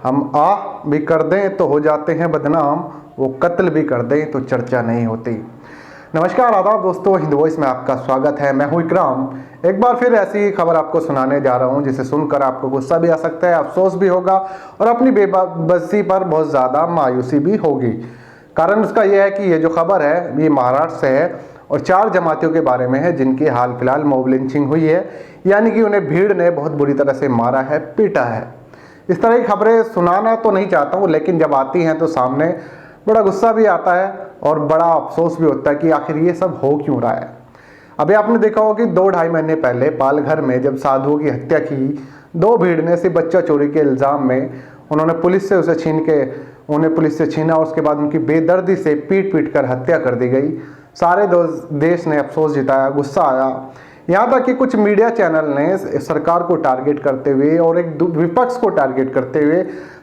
हम आह भी कर दें तो हो जाते हैं बदनाम, वो कत्ल भी कर दें तो चर्चा नहीं होती। नमस्कार आदाब दोस्तों, हिंद वॉइस में आपका स्वागत है। मैं हूं इकराम। एक बार फिर ऐसी खबर आपको सुनाने जा रहा हूं जिसे सुनकर आपको गुस्सा भी आ सकता है, अफसोस भी होगा और अपनी बेबसी पर बहुत ज़्यादा मायूसी भी होगी। कारण उसका यह है कि ये जो खबर है ये महाराष्ट्र से है और 4 जमातियों के बारे में है जिनकी हाल फिलहाल मॉब लिंचिंग हुई है, यानी कि उन्हें भीड़ ने बहुत बुरी तरह से मारा है, पीटा है। इस तरह की खबरें सुनाना तो नहीं चाहता हूँ, लेकिन जब आती हैं तो सामने बड़ा गुस्सा भी आता है और बड़ा अफसोस भी होता है कि आखिर ये सब हो क्यों रहा है। अभी आपने देखा होगा कि 2-2.5 महीने पहले पालघर में जब साधुओं की हत्या की, 2 भीड़ ने सिर्फ बच्चा चोरी के इल्ज़ाम में उन्हें पुलिस से छीना और उसके बाद उनकी बेदर्दी से पीट पीट कर हत्या कर दी गई। सारे देश ने अफसोस जताया, गुस्सा आया। यहाँ तक कि कुछ मीडिया चैनल ने सरकार को टारगेट करते हुए और एक विपक्ष को टारगेट करते हुए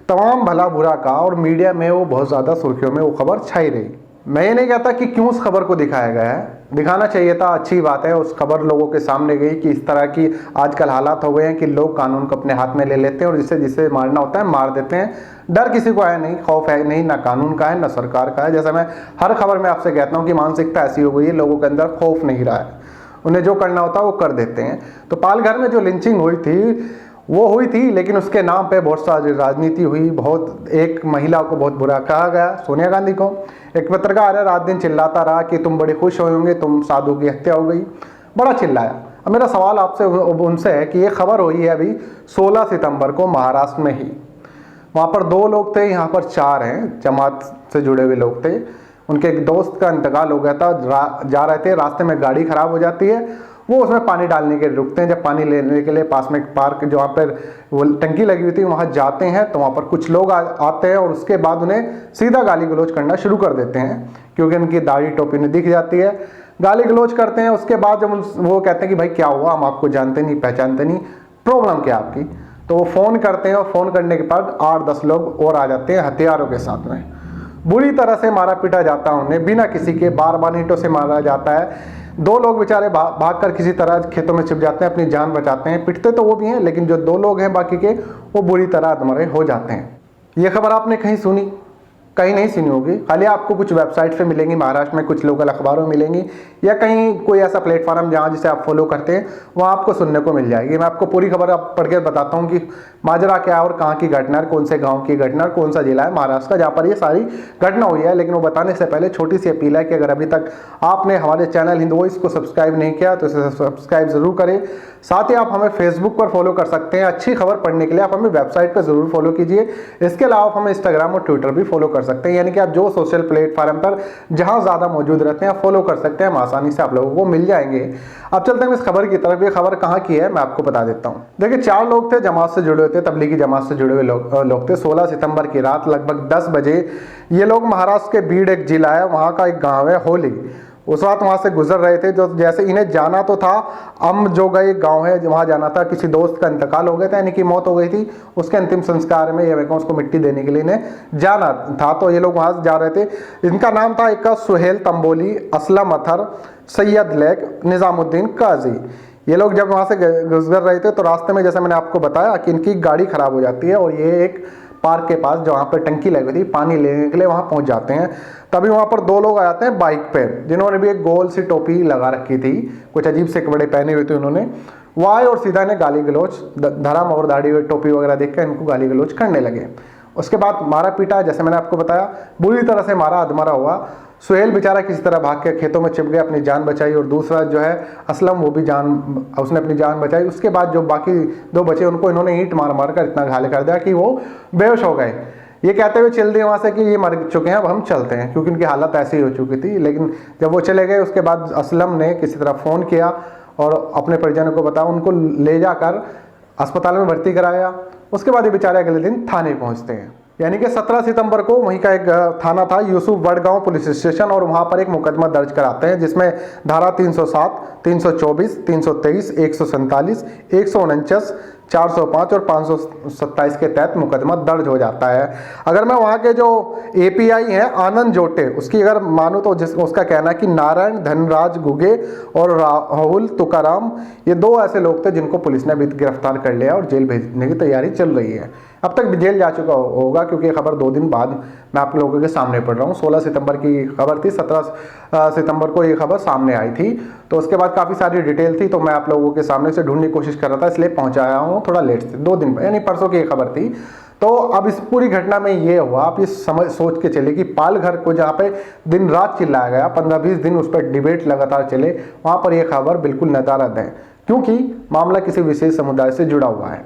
तमाम भला बुरा कहा और मीडिया में वो बहुत ज़्यादा सुर्खियों में वो खबर छाई रही। मैं ये नहीं कहता कि क्यों उस खबर को दिखाया गया है, दिखाना चाहिए था, अच्छी बात है। उस खबर लोगों के सामने गई कि इस तरह की आजकल हालात हो गए हैं कि लोग कानून को अपने हाथ में ले लेते हैं और जिसे मारना होता है मार देते हैं। डर किसी को है नहीं, खौफ है नहीं, ना कानून का है ना सरकार का है। जैसे मैं हर खबर में आपसे कहता हूँ कि मानसिकता ऐसी हो गई है, लोगों के अंदर खौफ नहीं रहा है, उन्हें जो करना होता है वो कर देते हैं। तो पालघर में जो लिंचिंग हुई थी वो हुई थी, लेकिन उसके नाम पे बहुत सारी राजनीति हुई। एक महिला को बहुत बुरा कहा गया, सोनिया गांधी को। एक पत्रकार है, रात दिन चिल्लाता रहा कि तुम बड़े खुश होंगे, तुम साधु की हत्या हो गई, बड़ा चिल्लाया। अब मेरा सवाल आपसे उनसे है कि ये खबर हुई है अभी 16 सितंबर को महाराष्ट्र में ही। वहाँ पर 2 लोग थे, यहाँ पर 4 हैं, जमात से जुड़े हुए लोग थे। उनके एक दोस्त का इंतकाल हो गया था, जा रहे थे, रास्ते में गाड़ी खराब हो जाती है, वो उसमें पानी डालने के लिए रुकते हैं। जब पानी लेने के लिए पास में एक पार्क जहाँ पर वो टंकी लगी हुई थी वहाँ जाते हैं तो वहाँ पर कुछ लोग आते हैं और उसके बाद उन्हें सीधा गाली गलौज करना शुरू कर देते हैं, क्योंकि उनकी दाढ़ी टोपी में दिख जाती है। गाली गलौज करते हैं। उसके बाद जब वो कहते हैं कि भाई क्या हुआ, हम आपको जानते नहीं पहचानते नहीं, प्रॉब्लम क्या आपकी, तो वो फ़ोन करते हैं और फ़ोन करने के बाद 8-10 लोग और आ जाते हैं हथियारों के साथ में। बुरी तरह से मारा पीटा जाता है उन्हें, बिना किसी के, बार ईंटों से मारा जाता है। 2 लोग बेचारे भाग कर किसी तरह खेतों में छिप जाते हैं, अपनी जान बचाते हैं। पिटते तो वो भी हैं, लेकिन जो 2 लोग हैं बाकी के, वो बुरी तरह अधमरे हो जाते हैं। ये खबर आपने कहीं सुनी? कहीं नहीं सुनी होगी। खाली आपको कुछ वेबसाइट पे मिलेंगी, महाराष्ट्र में कुछ लोकल अखबारों में मिलेंगी, या कहीं कोई ऐसा प्लेटफॉर्म जहाँ जिसे आप फॉलो करते हैं वहाँ आपको सुनने को मिल जाएगी। मैं आपको पूरी खबर आप पढ़ के बताता हूँ कि माजरा क्या है और कहाँ की घटना है, कौन से गाँव की घटना, कौन सा जिला है महाराष्ट्र का जहाँ पर ये सारी घटना हुई है। लेकिन वो बताने से पहले छोटी सी अपील है कि अगर अभी तक आपने हमारे चैनल हिंद वॉइस को सब्सक्राइब नहीं किया तो इसे सब्सक्राइब जरूर करें। साथ ही आप हमें फेसबुक पर फॉलो कर सकते हैं। अच्छी खबर पढ़ने के लिए आप हमें वेबसाइट पर जरूर फॉलो कीजिए। इसके अलावा आप हमें इंस्टाग्राम और ट्विटर भी फॉलो कर सकते हैं, यानी कि आप जो सोशल प्लेटफॉर्म पर जहां ज्यादा मौजूद रहते हैं आप फॉलो कर सकते हैं, हम आसानी से आप लोगों को मिल जाएंगे। अब चलते हैं इस खबर की तरफ। ये खबर कहाँ की है मैं आपको बता देता हूँ। देखिए, 4 लोग थे, जमात से जुड़े हुए थे, तबलीगी जमात से जुड़े हुए लोग थे। 16 सितंबर की रात लगभग 10 बजे ये लोग महाराष्ट्र के बीड एक जिला है, वहाँ का एक गाँव है होली, उस रात वहाँ से गुजर रहे थे। जो जैसे इन्हें जाना तो था जोगा एक गांव है, वहाँ जाना था। किसी दोस्त का इंतकाल हो गया था, यानी कि मौत हो गई थी, उसके अंतिम संस्कार में ये उसको मिट्टी देने के लिए इन्हें जाना था। तो ये लोग वहाँ जा रहे थे। इनका नाम था, एक का सुहेल तंबोली, असलम अथर, सैयद लेक, निज़ामुद्दीन काजी। ये लोग जब वहाँ से गुजर रहे थे तो रास्ते में जैसे मैंने आपको बताया कि इनकी गाड़ी खराब हो जाती है और ये एक पार्क के पास जहाँ पर टंकी लगी थी पानी लेने के लिए वहाँ पहुँच जाते हैं। तभी वहाँ पर 2 लोग आ जाते हैं बाइक पे, जिन्होंने भी एक गोल सी टोपी लगा रखी थी, कुछ अजीब से कपड़े पहने हुए थे उन्होंने। वो आए और सीधा इन्हें गाली गलौज, धर्म और दाढ़ी हुई टोपी वगैरह देख कर इनको गाली गलौज करने लगे। उसके बाद मारा पीटा, जैसे मैंने आपको बताया, बुरी तरह से मारा अधमरा हुआ। सुहेल बेचारा किसी तरह भाग के खेतों में छिप गया, अपनी जान बचाई, और दूसरा जो है असलम, वो भी उसने अपनी जान बचाई। उसके बाद जो बाकी 2 बचे उनको इन्होंने ईंट मार मार कर इतना घायल कर दिया कि वो बेहोश हो गए। ये कहते हुए चल दिए वहाँ से कि ये मर चुके हैं, अब हम चलते हैं, क्योंकि उनकी हालत ऐसी हो चुकी थी। लेकिन जब वो चले गए उसके बाद असलम ने किसी तरह फ़ोन किया और अपने परिजनों को बताया, उनको ले जाकर अस्पताल में भर्ती कराया। उसके बाद ये बेचारे अगले दिन थाने पहुँचते हैं, यानी कि 17 सितंबर को वहीं का एक थाना था यूसुफ वडगांव पुलिस स्टेशन, और वहाँ पर एक मुकदमा दर्ज कराते हैं जिसमें धारा 307, 324, 323, 147, 149, 405 और 527 के तहत मुकदमा दर्ज हो जाता है। अगर मैं वहाँ के जो एपीआई हैं आनंद जोटे, उसकी अगर मानूँ तो उसका कहना है कि नारायण धनराज गुगे और राहुल तुकाराम, ये 2 ऐसे लोग थे जिनको पुलिस ने अभी गिरफ्तार कर लिया और जेल भेजने की तैयारी चल रही है। अब तक जेल जा चुका होगा, क्योंकि ये खबर 2 दिन बाद मैं आप लोगों के सामने पढ़ रहा हूँ। 16 सितंबर की खबर थी, 17 सितंबर को ये खबर सामने आई थी। तो उसके बाद काफ़ी सारी डिटेल थी, तो मैं आप लोगों के सामने से ढूंढने की कोशिश कर रहा था, इसलिए पहुंचाया हूँ थोड़ा लेट से, 2 दिन यानी परसों की ये खबर थी। तो अब इस पूरी घटना में ये हुआ, आप ये सोच के चले कि पालघर को जहाँ पे दिन रात चिल्लाया गया, 15-20 दिन उस पर डिबेट लगातार चले, वहाँ पर यह खबर बिल्कुल नदारद है, क्योंकि मामला किसी विशेष समुदाय से जुड़ा हुआ है।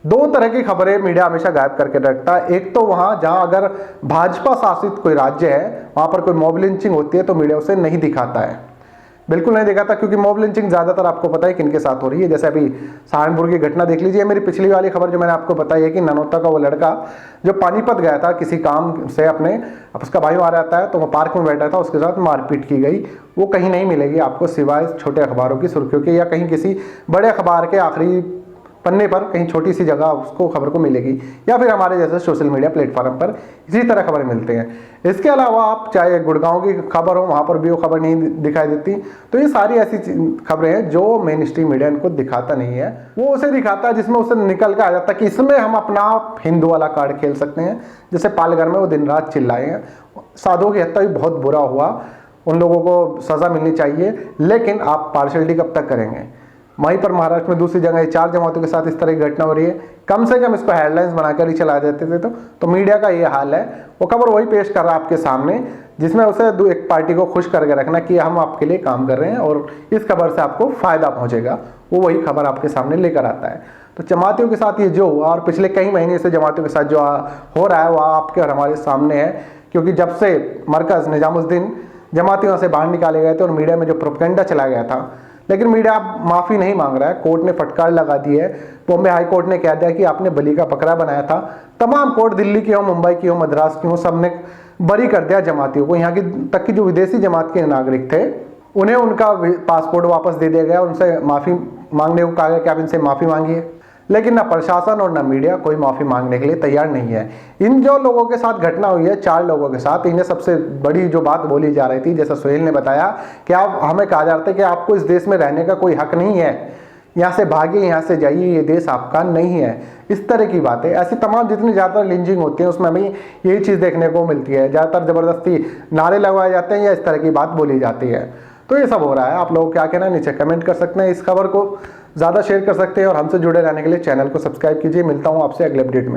2 तरह की खबरें मीडिया हमेशा गायब करके रखता है। एक तो वहां जहां अगर भाजपा शासित कोई राज्य है, वहां पर कोई मॉब लिंचिंग होती है तो मीडिया उसे नहीं दिखाता है, बिल्कुल नहीं दिखाता, क्योंकि मॉब लिंचिंग ज्यादातर आपको पता है किनके साथ हो रही है। जैसे अभी सहारनपुर की घटना देख लीजिए। मेरी पिछली वाली खबर जो मैंने आपको बताई है कि ननौता का वो लड़का जो पानीपत गया था किसी काम से अपने, अब उसका भाई वहां रहता है, तो वो पार्क में बैठा था, उसके साथ मारपीट की गई। वो कहीं नहीं मिलेगी आपको सिवाय छोटे अखबारों की सुर्खियों के, या कहीं किसी बड़े अखबार के आखिरी पन्ने पर कहीं छोटी सी जगह उसको खबर को मिलेगी, या फिर हमारे जैसे सोशल मीडिया प्लेटफॉर्म पर इसी तरह खबरें मिलते हैं। इसके अलावा आप चाहे गुड़गांव की खबर हो, वहाँ पर भी वो खबर नहीं दिखाई देती। तो ये सारी ऐसी खबरें हैं जो मेन स्ट्रीम मीडिया इनको दिखाता नहीं है। वो उसे दिखाता है जिसमें उसे निकल के आ जाता है कि इसमें हम अपना हिंदू वाला कार्ड खेल सकते हैं। जैसे पालघर में वो दिन रात चिल्लाए हैं, साधुओं की हत्या भी बहुत बुरा हुआ, उन लोगों को सजा मिलनी चाहिए, लेकिन आप पार्शलिटी कब तक करेंगे। वहीं पर महाराष्ट्र में दूसरी जगह 4 जमातों के साथ इस तरह की घटना हो रही है, कम से कम इसको हेडलाइंस बनाकर ही चला देते थे। तो मीडिया का ये हाल है, वो खबर वही पेश कर रहा है आपके सामने जिसमें उसे एक पार्टी को खुश करके रखना कि हम आपके लिए काम कर रहे हैं और इस खबर से आपको फायदा पहुंचेगा, वो वही खबर आपके सामने लेकर आता है। तो जमातियों के साथ ये जो हुआ और पिछले कई महीने से जमातियों के साथ जो हो रहा है वह आपके और हमारे सामने है, क्योंकि जब से मरकज निजामुद्दीन जमातियों से बाहर निकाले गए थे और मीडिया में जो प्रोपेगेंडा चला गया था, लेकिन मीडिया अब माफ़ी नहीं मांग रहा है। कोर्ट ने फटकार लगा दी है। बॉम्बे हाई कोर्ट ने कह दिया कि आपने बलि का बकरा बनाया था। तमाम कोर्ट, दिल्ली की हो, मुंबई की हो, मद्रास की हो, सबने बरी कर दिया जमातियों को। यहाँ की तक की जो विदेशी जमात के नागरिक थे उन्हें उनका पासपोर्ट वापस दे दिया गया, उनसे माफ़ी मांगने को कहा गया कि आप इनसे माफ़ी मांगिए, लेकिन ना प्रशासन और ना मीडिया कोई माफ़ी मांगने के लिए तैयार नहीं है। इन जो लोगों के साथ घटना हुई है, 4 लोगों के साथ, इन्हें सबसे बड़ी जो बात बोली जा रही थी, जैसा सुहेल ने बताया कि आप हमें कहा जा रहा था कि आपको इस देश में रहने का कोई हक नहीं है, यहाँ से भागिए, यहाँ से जाइए, ये देश आपका नहीं है, इस तरह की बातें। ऐसी तमाम जितनी ज़्यादातर लिंचिंग होती है उसमें हमें यही चीज़ देखने को मिलती है, ज़्यादातर ज़बरदस्ती नारे लगवाए जाते हैं या इस तरह की बात बोली जाती है। तो ये सब हो रहा है। आप लोग क्या कहना है नीचे कमेंट कर सकते हैं, इस खबर को ज़्यादा शेयर कर सकते हैं और हमसे जुड़े रहने के लिए चैनल को सब्सक्राइब कीजिए। मिलता हूँ आपसे अगले अपडेट में।